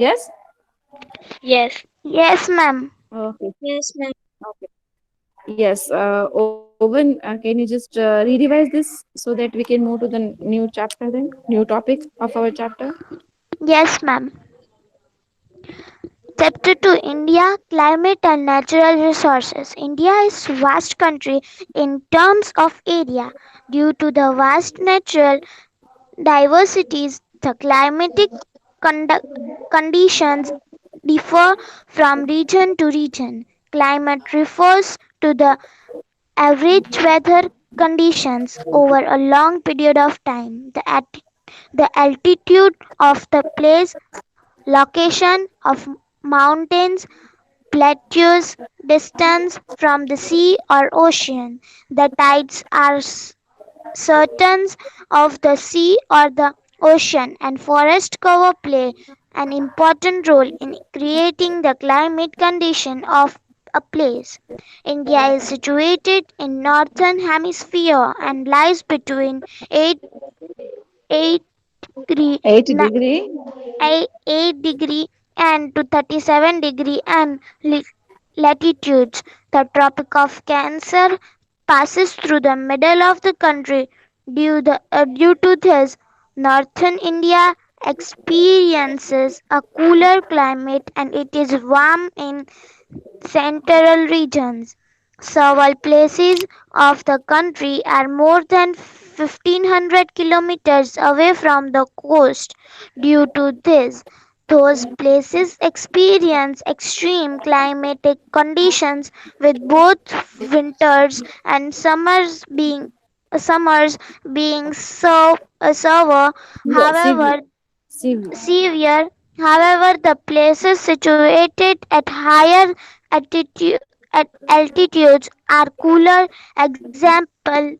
Yes. Yes. Yes, ma'am. Okay. Yes, ma'am. Okay. Yes. Owen, can you just re-revise this so that we can move to the new chapter then, new topic of our chapter? Yes, ma'am. Chapter 2, India, Climate and Natural Resources. India is vast country in terms of area. Due to the vast natural diversities, the climatic condu- conditions differ from region to region. Climate refers to the average weather conditions over a long period of time. The altitude of the place, location of mountains, plateaus, distance from the sea or ocean. The tides are certain of the sea or the ocean, and forest cover play an important role in creating the climate condition of a place. India is situated in northern hemisphere and lies between 8 degree 8 degree. 8 degree and to 37 degree and latitudes. The Tropic of Cancer passes through the middle of the country. Due to this, northern India experiences a cooler climate and it is warm in central regions. Several places of the country are more than 1500 kilometers away from the coast. Due to this, those places experience extreme climatic conditions with both winters and summers being severe. Yeah, However, severe. However, the places situated at higher altitudes are cooler. Example,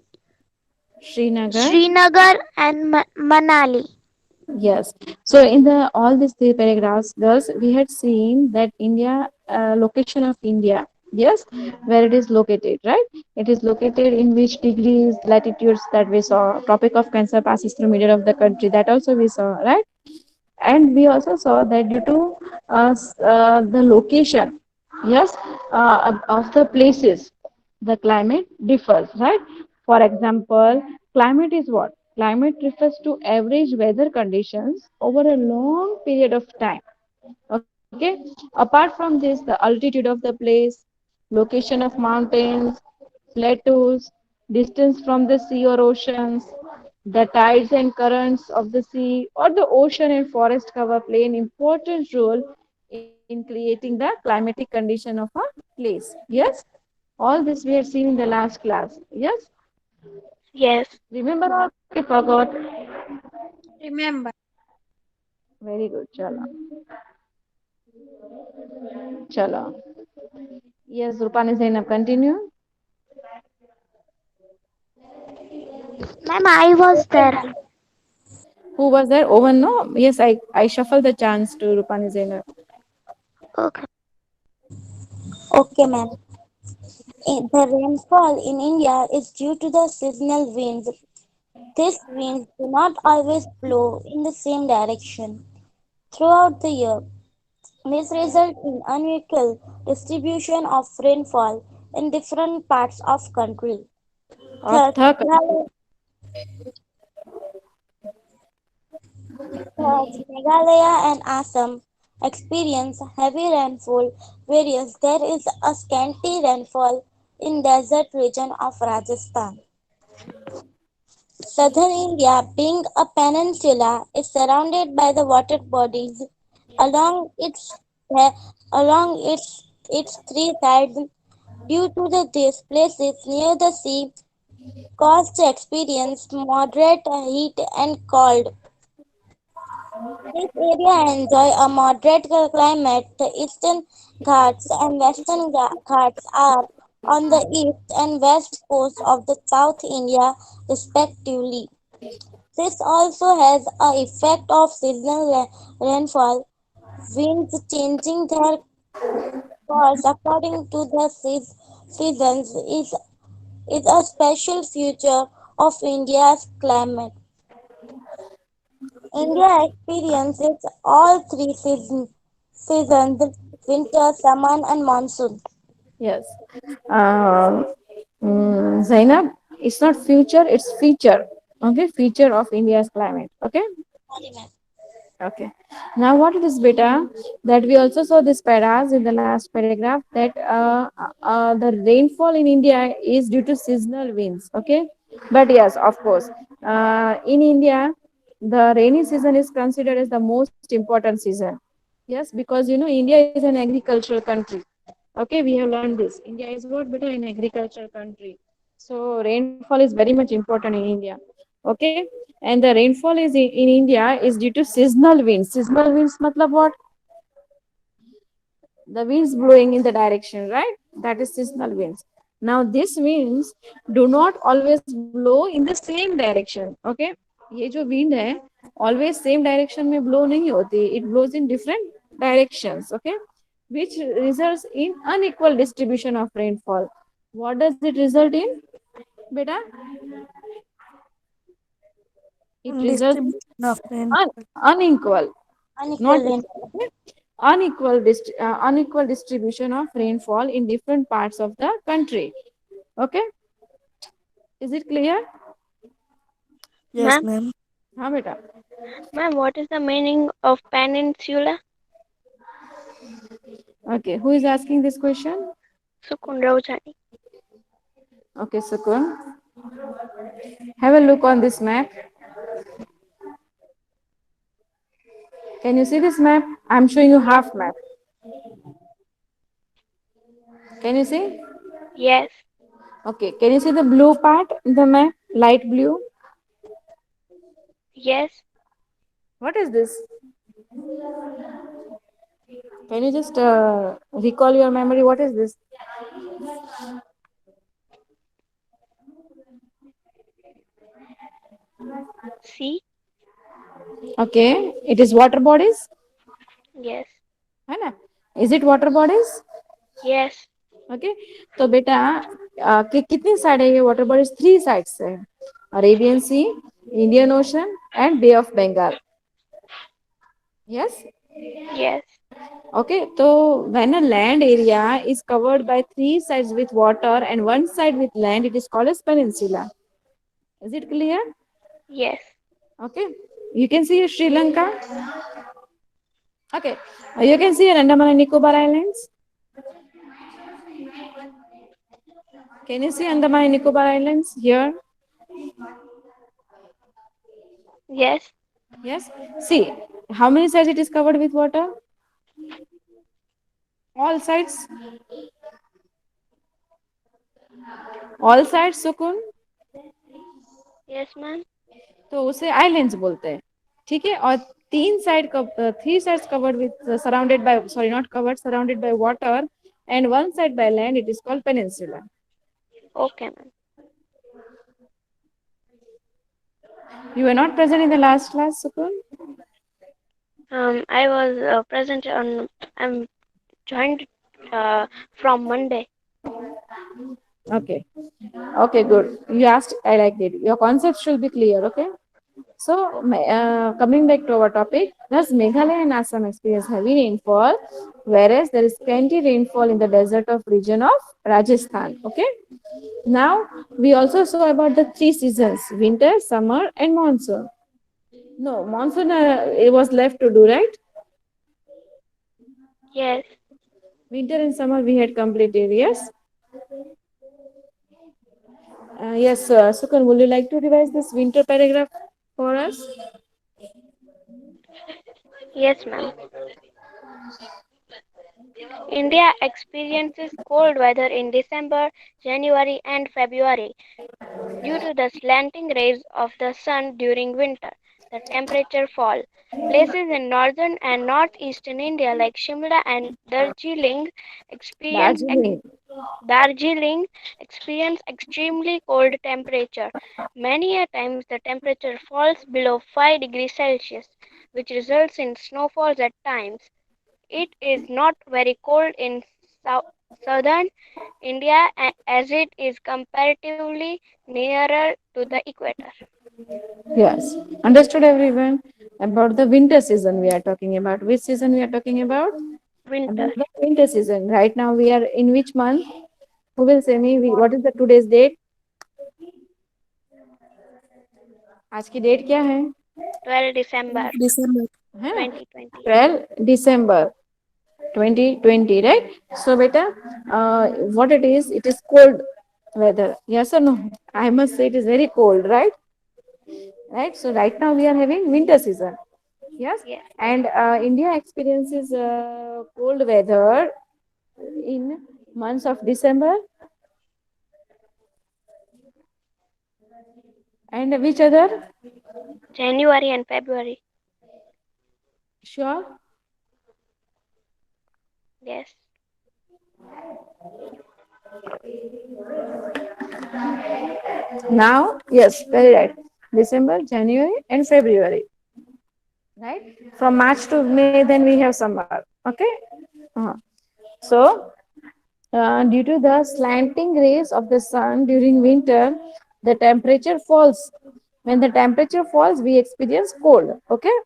Srinagar. Srinagar and Manali. Yes. So in the all these three paragraphs, girls, we had seen that India, location of India. Yes, where it is located, right? It is located in which degrees, latitudes that we saw. Tropic of Cancer passes through middle of the country. That also we saw, right? And we also saw that due to the location, yes, of the places, the climate differs, right? For example, climate is what? Climate refers to average weather conditions over a long period of time. Okay. Apart from this, the altitude of the place, location of mountains, plateaus, distance from the sea or oceans, the tides and currents of the sea or the ocean and forest cover play an important role in creating the climatic condition of a place. Yes, all this we have seen in the last class. Yes, Yes. remember or we forgot? Remember. Very good. Chala. Chala. Yes, Rupani Zainab, continue. Ma'am, I was there. Who was there? Owen, no? Yes, I shuffle the chance to Rupani Zainab. Okay. Okay, ma'am. The rainfall in India is due to the seasonal winds. These winds do not always blow in the same direction throughout the year. This results in unequal distribution of rainfall in different parts of country. Or Thus, the country. Meghalaya and Assam experience heavy rainfall, whereas there is a scanty rainfall in desert region of Rajasthan. Southern India, being a peninsula, is surrounded by the water bodies along its three sides. Due to these places near the sea, cause to experience moderate heat and cold. This area enjoy a moderate climate. The eastern Ghats and western Ghats are on the east and west coast of the South India, respectively. This also has a effect of seasonal rainfall, winds changing their course according to the seasons is a special feature of India's climate. India experiences all three seasons winter, summer, and monsoon. Yes. Zainab, it's not future, it's feature. Okay, feature of India's climate. Okay. Sorry, ma'am. Okay. Now, what it is, beta, that we also saw this paras in the last paragraph that the rainfall in India is due to seasonal winds. Okay. But yes, of course, in India, the rainy season is considered as the most important season. Yes, because India is an agricultural country. Okay, we have learned this. India is what, beta, an agricultural country. So rainfall is very much important in India. Okay, and the rainfall is in India is due to seasonal winds. Seasonal winds matlab what? The winds blowing in the direction, right? That is seasonal winds. Now these winds do not always blow in the same direction. Okay, ये जो wind है always same direction में blow नहीं होती. It blows in different directions. Okay, which results in unequal distribution of rainfall. What does it result in, beta? It results in Distribution of rainfall. unequal, not Unequal rainfall. okay? Unequal distribution of rainfall in different parts of the country. Okay, is it clear? Yes, Ma'am, ma'am. हाँ बेटा. ma'am, what is the meaning of peninsula? Okay, who is asking this question? Sukun Raujani. Okay, Sukun, have a look on this map. Can you see this map? I'm showing you half map. Can you see? Yes, Okay, can you see the blue part in the map? Light blue. yes, What is this? Can you just recall your memory? What is this? sea, Okay, it is water bodies. yes, है ना? Is it water bodies? yes, Okay, तो बेटा कितनी side है ये water bodies? Three sides है. Arabian Sea, Indian Ocean and Bay of Bengal. Yes. yes, Okay, so when a land area is covered by three sides with water and one side with land, it is called as peninsula. Is it clear? yes, Okay, you can see Sri Lanka. Okay, you can see Andaman and Nicobar Islands. Can you see Andaman and Nicobar Islands here? yes, Yes. See, how many sides it is covered with water? All sides. All sides, Sukun. yes, ma'am. तो उसे islands बोलते हैं. ठीक है, और तीन side three sides covered with surrounded by, sorry not covered, surrounded by water and one side by land, it is called peninsula. Okay, ma'am. You were not present in the last class, Sukun? I was present on. I'm joined from Monday. Okay. Okay, good. You asked, I liked it. Your concept should be clear, okay? So, coming back to our topic, thus Meghalaya and Assam experience heavy rainfall, whereas there is plenty rainfall in the desert of region of Rajasthan. Okay. Now, we also saw about the three seasons: winter, summer, and monsoon. No, monsoon it was left to do, right? Yes, Winter and summer we had completed. Yes. Yes, Sukan, would you like to revise this winter paragraph for us? yes, ma'am. India experiences cold weather in December, January, and February due to the slanting rays of the sun during winter. The temperature fall. Places in northern and northeastern India like Shimla and experience ex- Darjeeling. Darjeeling experience extremely cold temperature. Many a times the temperature falls below 5 degrees Celsius, which results in snowfalls at times. It is not very cold in southern India as it is comparatively nearer to the equator. Yes. Understood everyone? About the winter season we are talking about. Which season we are talking about? Winter. About the winter season. Right now we are in which month? Who will say me? What is the today's date? आज की date क्या है? 12 December December. है ना? 2020. 12 December 2020, right? So beta, what it is cold weather. Yes or no? I must say it is very cold, right? Right. So right now we are having winter season. Yes. Yes. And India experiences cold weather in months of December and which other? January and February. Sure. Yes. Now, yes, very right. December, January, and February. Right. From March to May, then we have summer. Okay. Uh-huh. So, due to the slanting rays of the sun during winter, the temperature falls. When the temperature falls, we experience cold. Okay.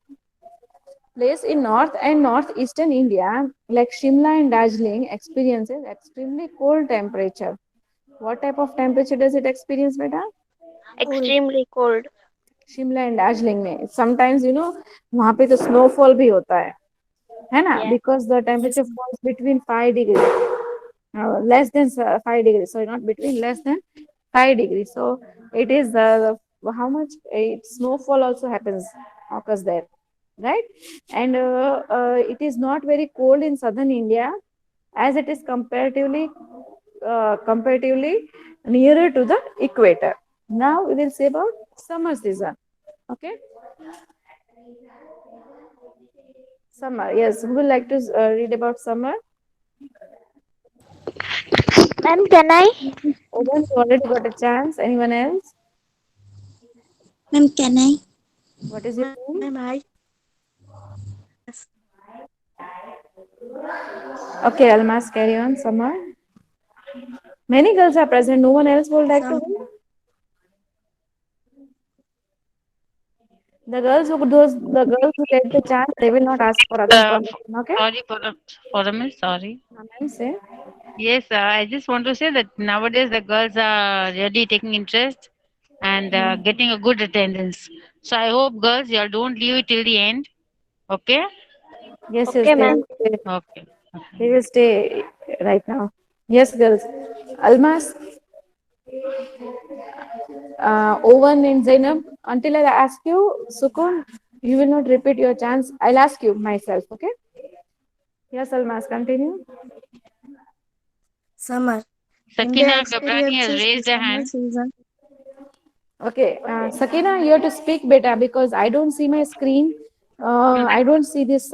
Place in north and northeastern India, like Shimla and Darjeeling, experiences extremely cold temperature. What type of temperature does it experience, beta? Cold. Extremely cold. Shimla and Darjeeling में sometimes वहां पे तो snowfall भी होता है ना Yes. Because the temperature Yes. Falls between 5 degree less than 5 degrees, sorry, not between, less than 5 degrees. So it is how much snowfall also happens, occurs there, right? And it is not very cold in southern India as it is comparatively nearer to the equator. Now we will say about summer season. Okay, summer. Yes, who would like to read about summer? Ma'am, can I? Owen, you already got a chance. Anyone else? Ma'am, can I? What is your Ma'am, name? I. Okay, Almas, carry on. Summer. Many girls are present. No one else would like to Some. go. The girls who get the chance, they will not ask for other permission. Okay. Sorry for a minute. Sorry. Ma'am, say. Yes, I just want to say that nowadays the girls are really taking interest and getting a good attendance. So I hope girls, you all don't leave it till the end. Okay? Yes, yes, Okay, they ma'am. will stay. Okay. They Okay. will stay right now. Yes, girls. Almas, Owen and Zainab, until I ask you, Sukun, you will not repeat your chance. I'll ask you myself, okay? Yes, Almas, continue. Summer. India Sakina Gabrani has experiences the raised a summer hand. season. Okay, Sakina, you have to speak better because I don't see my screen. I don't see this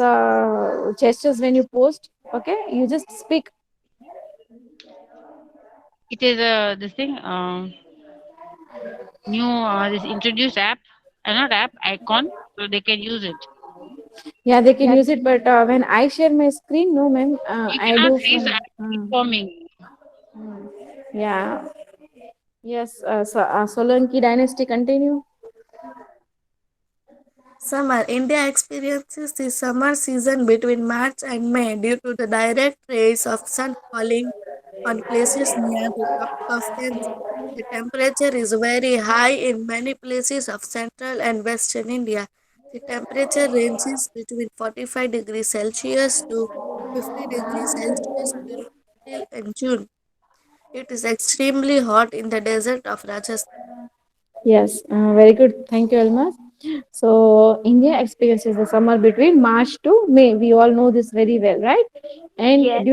gestures when you post. Okay, you just speak. It is this thing, new, this introduced app, not app, icon, so they can use it. Yeah, they can use it, but when I share my screen, no, ma'am, You I cannot do see, so from. I'm informing. Yeah, yes, Solanki dynasty continue. Summer. India experiences the summer season between March and May due to the direct rays of sun falling on places near the Tropic of Cancer. The temperature is very high in many places of central and western India. The temperature ranges between 45 degrees Celsius to 50 degrees Celsius till in June. It is extremely hot in the desert of Rajasthan. Yes, very good. Thank you, Almas. So, India experiences the summer between March to May. We all know this very well, right? And Yes.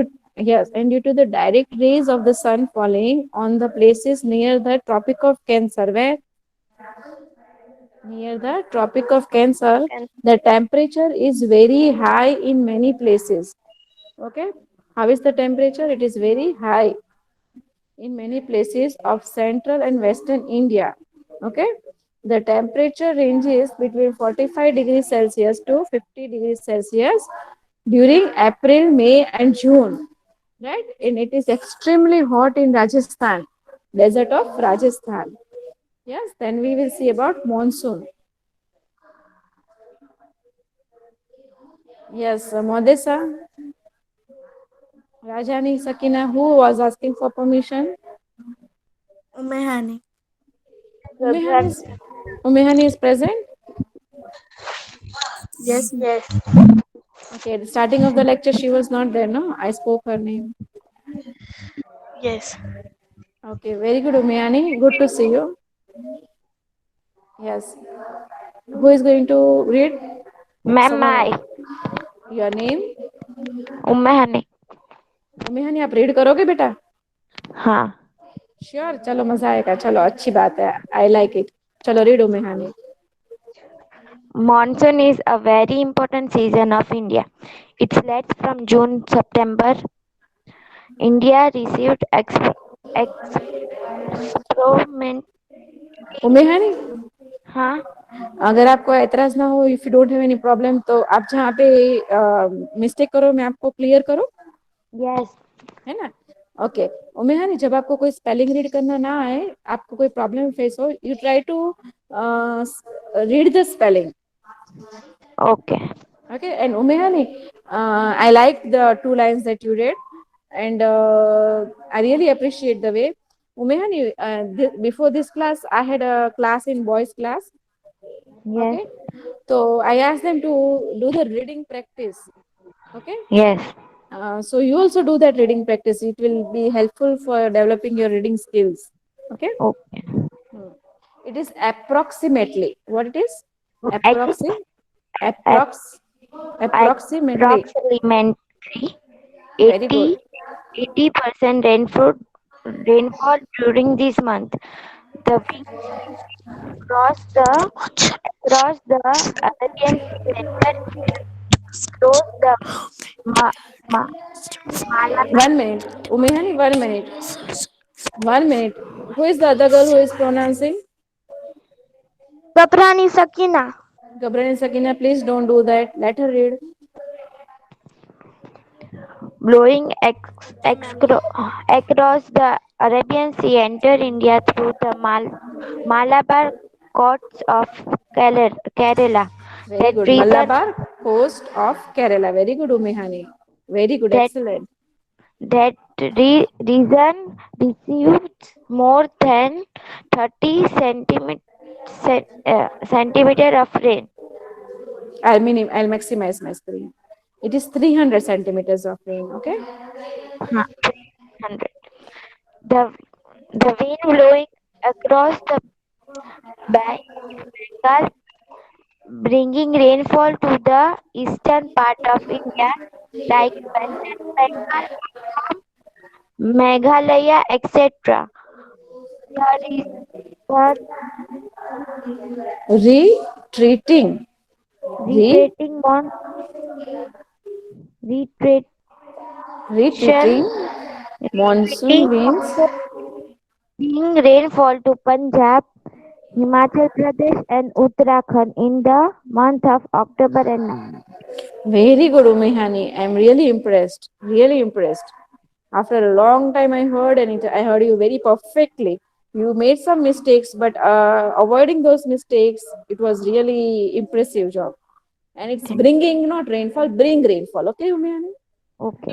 due to the direct rays of the sun falling on the places near the Tropic of Cancer, where near the Tropic of Cancer, Can the temperature is very high in many places. Okay, how is the temperature? It is very high in many places of central and western India. Okay, the temperature ranges between 45 degrees Celsius to 50 degrees Celsius during April, May, and June. Right, and it is extremely hot in Rajasthan, desert of Rajasthan. Yes, then we will see about monsoon. Yes, Modesa, Rajani, Sakina, who was asking for permission? Umehani. Umehani is, Umehani is present. Yes. Yes. Okay, at the starting of the lecture, she was not there, no? I spoke her name. Yes. Okay, very good, Umehani. Good to see you. Yes. Who is going to read? Ma'am, Someone, I. your name? Ummahani. उमेहानी आप read करोगे बेटा? हाँ. Sure, चलो मजा आएगा, चलो अच्छी बात है, आई लाइक इट. चलो read उमेहानी. Monsoon is a very important season of India. It lasts from June September. India received experiment. उमेहानी, हाँ. अगर आपको एतराज ना हो, if you don't have any problem, तो आप जहाँ पे मिस्टेक करो मैं आपको क्लियर करो, Yes. है ना? ओके. उमेहानी, जब आपको कोई स्पेलिंग रीड करना ना आए, आपको कोई प्रॉब्लम फेस हो, you try to read the spelling. Okay. Okay, and Umehani, I like the two lines that you read, and I really appreciate the way. Umehani, before this class, I had a class in boys' class. Yes. Okay, so I asked them to do the reading practice. Okay, Yes. so you also do that reading practice. It will be helpful for developing your reading skills. Okay, Okay. Hmm. It is approximately what it is. Ex- ap- Approx, approximately. Approximately Very good. 80% rainfall during this month. The winds cross the across the Arabian Sea enter India, close the Ma- Ma- Malabar. 1 minute. Umehani, 1 minute. 1 minute. Who is the other girl who is pronouncing? Gabrani Sakina. Gabran and Sakina, please don't do that. Let her read. Blowing across the Arabian Sea enter India through the Malabar coasts of Kerala. Very That good. reason Malabar coast of Kerala. Very good, Umehani. Very good. that Excellent. region receives more than 30 centimeter of rain. I'll maximize my screen. It is 300 centimeters of rain. Okay. Huh, 300. The the wind blowing across the Bengal, bringing rainfall to the eastern part of India, like Western Bengal, Meghalaya, etc. The, re- the Retreating. Re retreating retreat, retreating monsoon retreating winds. monsoon bringing rainfall to Punjab, Himachal Pradesh, and Uttarakhand in the month of October and November. Very good, Umehani. I'm really impressed. Really impressed. After a long time, I heard, and I heard you very perfectly. You made some mistakes, but avoiding those mistakes, it was really impressive job. And it's Thank bringing not rainfall, bring rainfall. Okay, Umehani. Okay.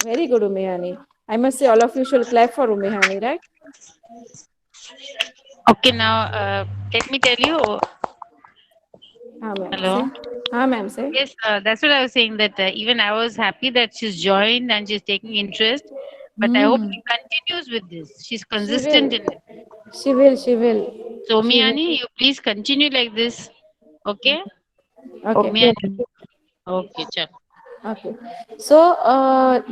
Very good, Umehani. I must say, all of you should clap for Umehani, right? Okay, now let me tell you. हाँ ma'am से. Hello. हाँ ma'am से. Yes, that's what I was saying. That even I was happy that she's joined and she's taking interest. But I hope Hmm. she continues with this. She's She consistent will. in it. She will. She will. So, She will. Miani, you please continue like this. Okay? Okay. Okay. Miani. Okay, chal. Okay. So,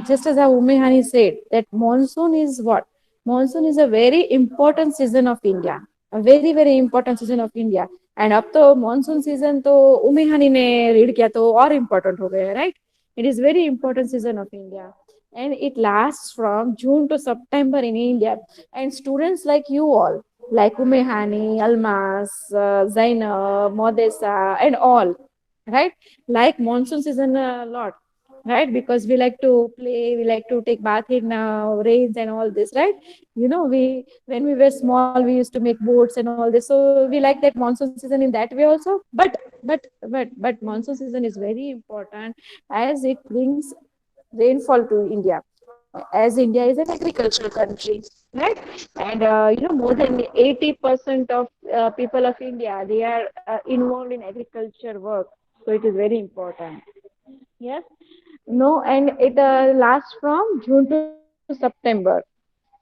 just as Umehani said, that monsoon is what? Monsoon is a very important season of India. A very, very important season of India. And अब तो monsoon season तो उमेहानी ने read किया तो और important हो गया, right? It is very important season of India. And it lasts from June to September in India. And students like you all, like Umehani, Almas, Zainab, Modesa, and all, right? Like monsoon season a lot. right? Because we like to play, we like to take bath in rains and all this, right? We when we were small, we used to make boats and all this. So we like that monsoon season in that way also. But monsoon season is very important as it brings rainfall to India. As India is an agricultural country, right? And more than 80% of people of India, they are involved in agriculture work. So it is very important. Yes. No, and it lasts from June to September.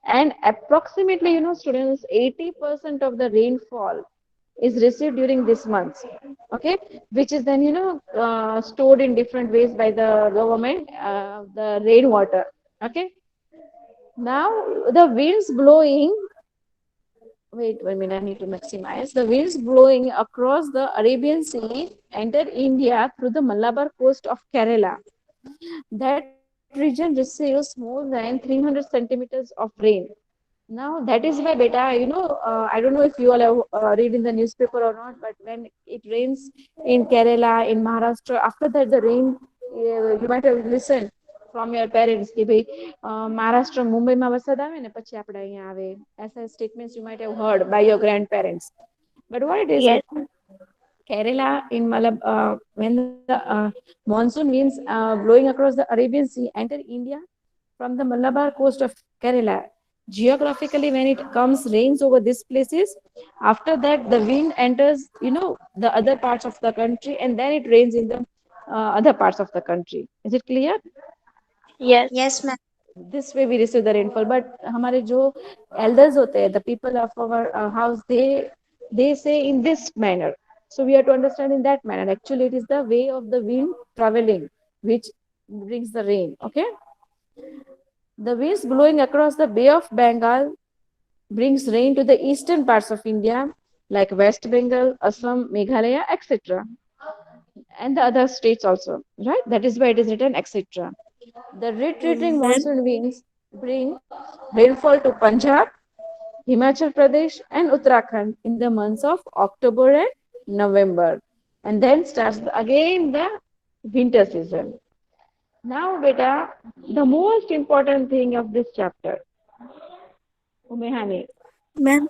And approximately, students, 80% of the rainfall is received during this month. Okay, which is then, stored in different ways by the government, the rainwater. Okay, now the winds blowing. Wait 1 minute, I need to maximize. The winds blowing across the Arabian Sea enter India through the Malabar coast of Kerala. That region receives more than 300 centimeters of rain. Now that is why, beta, I don't know if you all have read in the newspaper or not, but when it rains in Kerala, in Maharashtra, after that the rain, you might have listened from your parents કે ભાઈ મહારાષ્ટ્ર મુંબઈમાં વરસાદ આવે ને પછી આપણે અહીંયા આવે. As statements you might have heard by your grandparents. But what it is Yes. that Kerala in Malab, when the monsoon winds blowing across the Arabian Sea enter India from the Malabar coast of Kerala. Geographically, when it comes rains over these places, after that the wind enters, the other parts of the country, and then it rains in the other parts of the country. Is it clear? Yes. Yes, ma'am. This way we receive the rainfall. But हमारे जो elders होते हैं, the people of our house, they say in this manner. So we have to understand in that manner. Actually, it is the way of the wind traveling which brings the rain. Okay, the winds blowing across the Bay of Bengal brings rain to the eastern parts of India, like West Bengal, Assam, Meghalaya, etc., and the other states also. Right? That is why it is written etc. The retreating Ma'am. monsoon winds bring rainfall to Punjab, Himachal Pradesh, and Uttarakhand in the months of October and November. And then starts again the winter season. Now, beta, the most important thing of this chapter, Umehani, Ma'am.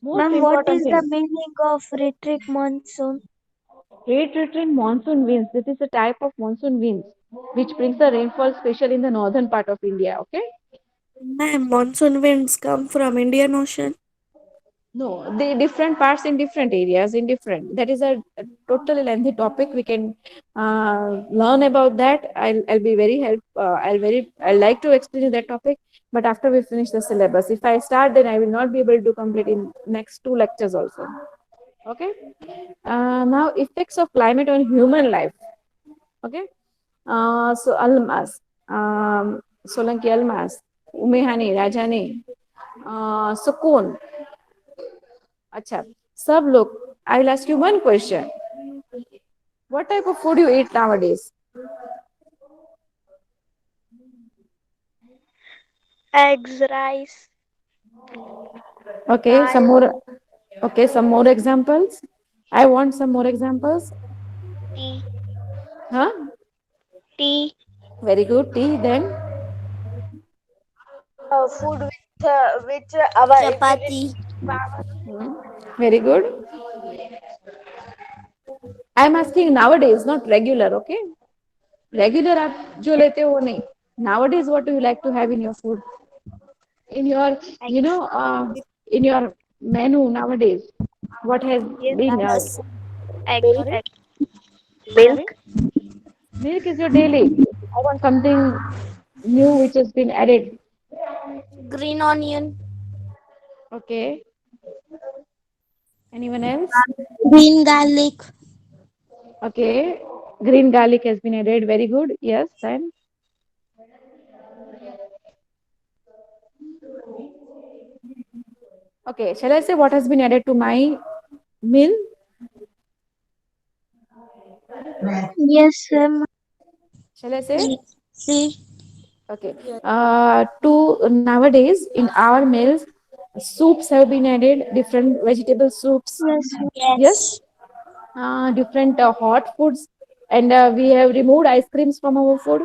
most Ma'am, what important is the thing. meaning of retreat monsoon? Retreating monsoon winds. This is a type of monsoon winds which brings the rainfall, especially in the northern part of India. Okay. Ma'am, monsoon winds come from Indian Ocean. No, the different parts in different areas in different. That is a totally lengthy topic. We can learn about that. I'll be very help. I'll like to explain that topic. But after we finish the syllabus, if I start, then I will not be able to complete in next two lectures also. Okay. Now effects of climate on human life. Okay. So Almas, Solanki Almas, Umehani, Rajani, Sukun. अच्छा सब लोग I will ask you one question. What type of food you eat nowadays? Eggs, rice, Okay, dal, some more. Okay, some more examples. I want some more examples. tea, Huh? tea, Very good. Tea. Then Food which our Chapati. immunity power. very good. I am asking nowadays, not regular. Okay, regular आप जो लेते हो वो नहीं. Nowadays, what do you like to have in your food? In your, you eggs. know, in your menu nowadays, what has Yes, been? eggs, Sorry, eggs. sorry. Milk is your daily. I want something new which has been added. Green onion. Okay. Anyone else? Green garlic. Okay. Green garlic has been added. Very good. Yes. Then. Okay. Shall I say what has been added to my meal? Yes, ma'am. Shall I say? See, Okay. To nowadays in our meals, soups have been added. Different vegetable soups. Yes, ma'am. Yes. yes. Different hot foods. And we have removed ice creams from our food,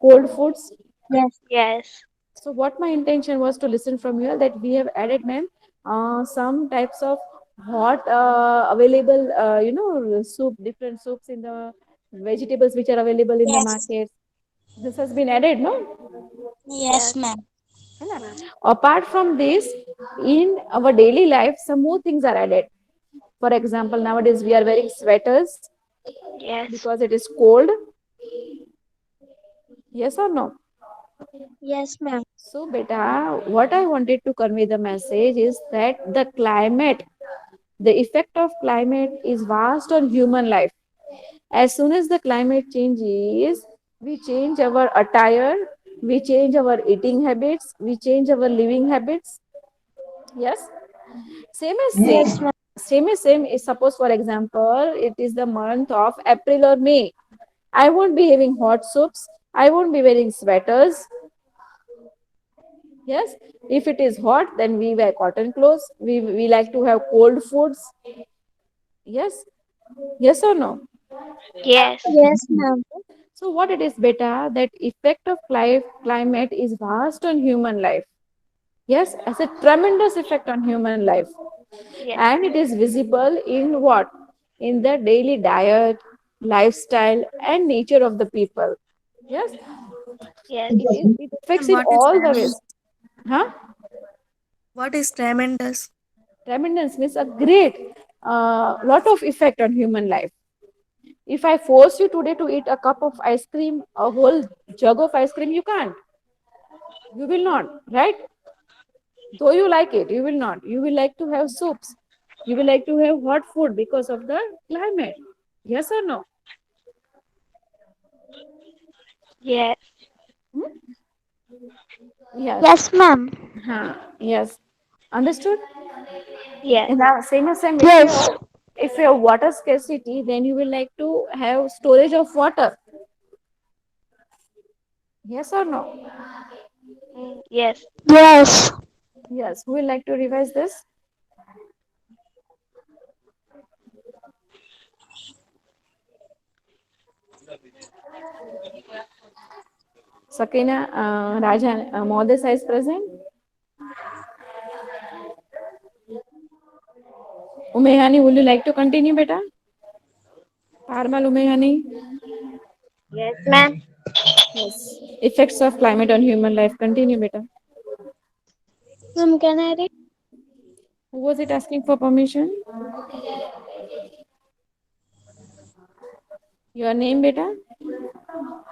cold foods. Yes. Yes. So what my intention was to listen from you that we have added, ma'am, some types of hot available, soup, different soups in the vegetables which are available in the Yes. market. This has been added, no? Yes, Yes. ma'am. है ना? Ma'am. Apart from this, in our daily life, some more things are added. For example, nowadays we are wearing sweaters Yes. because it is cold. Yes or no? Yes, ma'am. So, beta, what I wanted to convey the message is that the climate, the effect of climate is vast on human life. As soon as the climate changes, we change our attire, we change our eating habits, we change our living habits. Yes, same as same. Yes, ma'am. Same as same is suppose for example, it is the month of April or May. I won't be having hot soups. I won't be wearing sweaters. Yes, if it is hot, then we wear cotton clothes. We like to have cold foods. Yes, yes or no? Yes. Yes, ma'am. So what it is, beta, that effect of climate is vast on human life. Yes, as a tremendous effect on human life, Yes. and it is visible in what? In the daily diet, lifestyle, and nature of the people. Yes, Yes. it affects And in what is all the tremendous? ways. Huh? What is tremendous? Tremendous means a great lot of effect on human life. If I force you today to eat a cup of ice cream, a whole jug of ice cream, you can't. You will not, right? Though you like it, you will not. You will like to have soups. You will like to have hot food because of the climate. Yes or no? Yes. Hmm? Yes. Yes, ma'am. Yes. Understood? Yes. In the same, Yes. if you have water scarcity, then you will like to have storage of water. Yes or no? Yes. Yes. Yes. Who will like to revise this? Sakina, Rajan, Modesa is present. Umehani, would you like to continue, beta? Parmal Umehani. Yes, ma'am. Yes. Effects of climate on human life. Continue, beta. Ma'am, can I read? Who was it asking for permission? Your name, beta?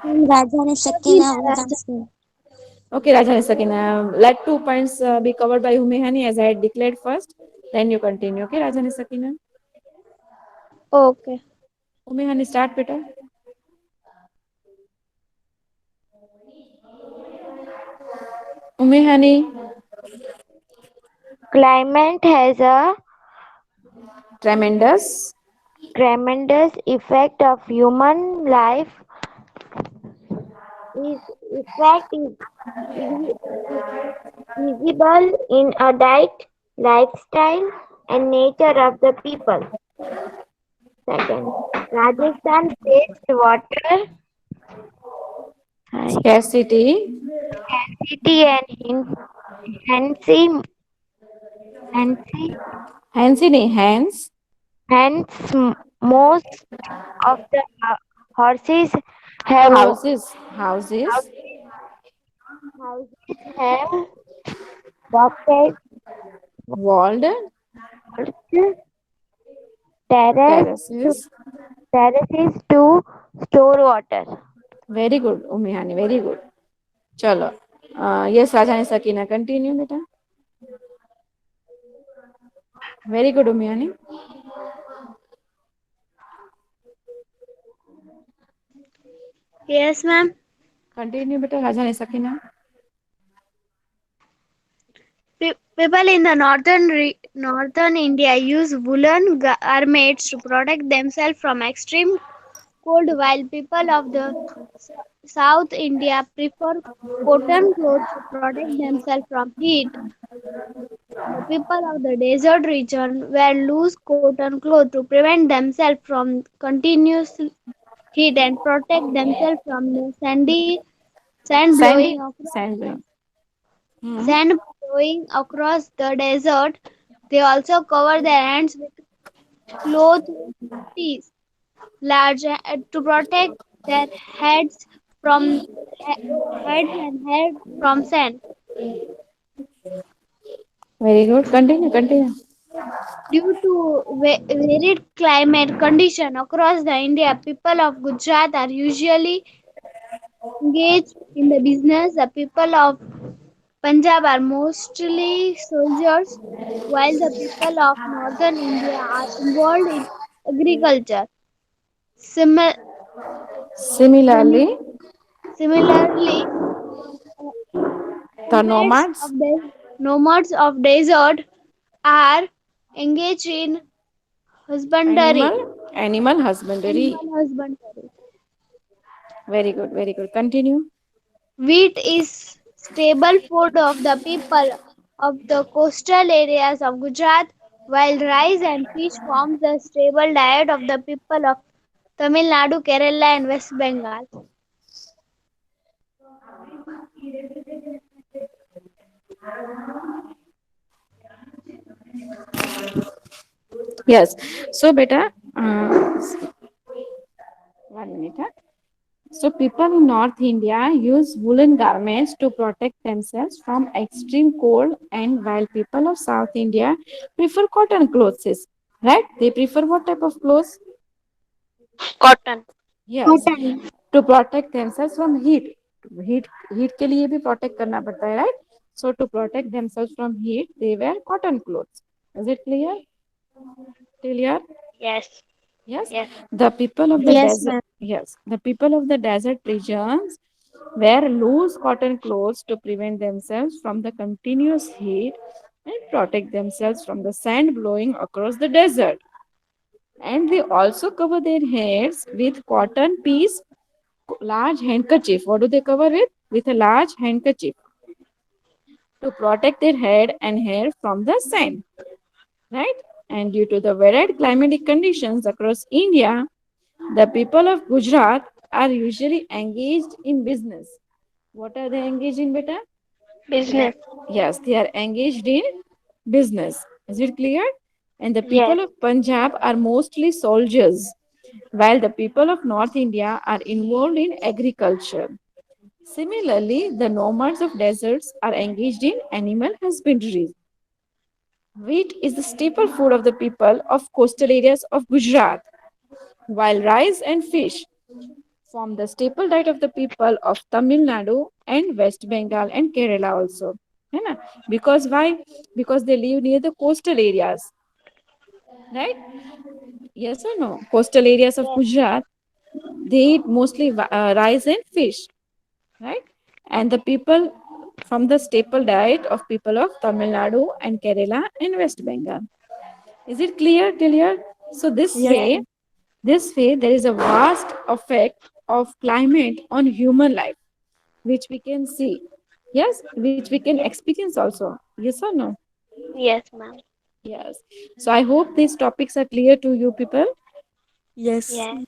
Rajani Sakina Vadansi. Okay, Rajan Sakina. Let 2 points be covered by Umehani as I had declared first. Then you continue. Okay, Rajan Sakina. Okay. Umehani, start, beta. Umehani. Climate has a Tremendous. tremendous effect of human life. Its effect is vi- visible in a diet, lifestyle, and nature of the people. Second, Rajasthan faced water Scarcity. scarcity and hence, hence, Hands in hands. hence most of the horses have Houses. Houses. houses have walked Walled. terrace to, Terraces. terraces to store water. Very good, Umehani. Very good. Chalo. Yes, Rajani Sakina. Continue, beta. Very good, Umehani. Yes, ma'am. Continue, beta. Rajani Sakina. People in the northern India use woolen garments to protect themselves from extreme cold, while people of the South India prefer cotton clothes to protect themselves from heat. The people of the desert region wear loose cotton clothes to prevent themselves from continuous heat and protect themselves from the Sandy sand blowing. Hmm. sand blowing across the desert. They also cover their hands with cloth tees, large to protect their heads from heads and hair from sand. Very good. Continue, continue. Due to varied climate condition across the India, people of Gujarat are usually engaged in the business. The people of Punjab are mostly soldiers, while the people of northern India are involved in agriculture. Simi- Similarly, simi- Similarly, the nomads nomads, of desert are engaged in husbandry. animal husbandry. Animal husbandry. Very good, very good. Continue. Wheat is staple food of the people of the coastal areas of Gujarat, while rice and fish forms the staple diet of the people of Tamil Nadu, Kerala, and West Bengal. Yes. So, beta, one minute. Huh? So, people in North India use woolen garments to protect themselves from extreme cold, and while people of South India prefer cotton clothes, right? They prefer what type of clothes? Cotton. Yes, Cotton. to protect themselves from heat. Heat heat के लिए भी protect करना पड़ता है, right? So to protect themselves from heat, they wear cotton clothes. Is it clear? Clear? Yes. Yes. Yes. The people of the Yes, desert. ma'am. Yes, the people of the desert regions wear loose cotton clothes to prevent themselves from the continuous heat and protect themselves from the sand blowing across the desert. And they also cover their heads with cotton piece, large handkerchief. What do they cover with? With a large handkerchief to protect their head and hair from the sand, right? And due to the varied climatic conditions across India, the people of Gujarat are usually engaged in business. What are they engaged in, beta? Business. Yes, they are engaged in business. Is it clear? And the Yes. people of Punjab are mostly soldiers, while the people of North India are involved in agriculture. Similarly, the nomads of deserts are engaged in animal husbandry. Wheat is the staple food of the people of coastal areas of Gujarat, while rice and fish form the staple diet of the people of Tamil Nadu and West Bengal and Kerala also. है ना? Because why? Because they live near the coastal areas, right? Yes or no? Coastal areas of Yes. Gujarat, they eat mostly rice and fish, right? And the people from the staple diet of people of Tamil Nadu and Kerala and West Bengal. Is it clear till here? So Yes, Yes. ma'am. this way there is a vast effect of climate on human life, which we can see. Yes, which we can Yes. experience also. Yes or no? Yes, ma'am. Yes. So I hope these topics are clear to you people. Yes. Yes.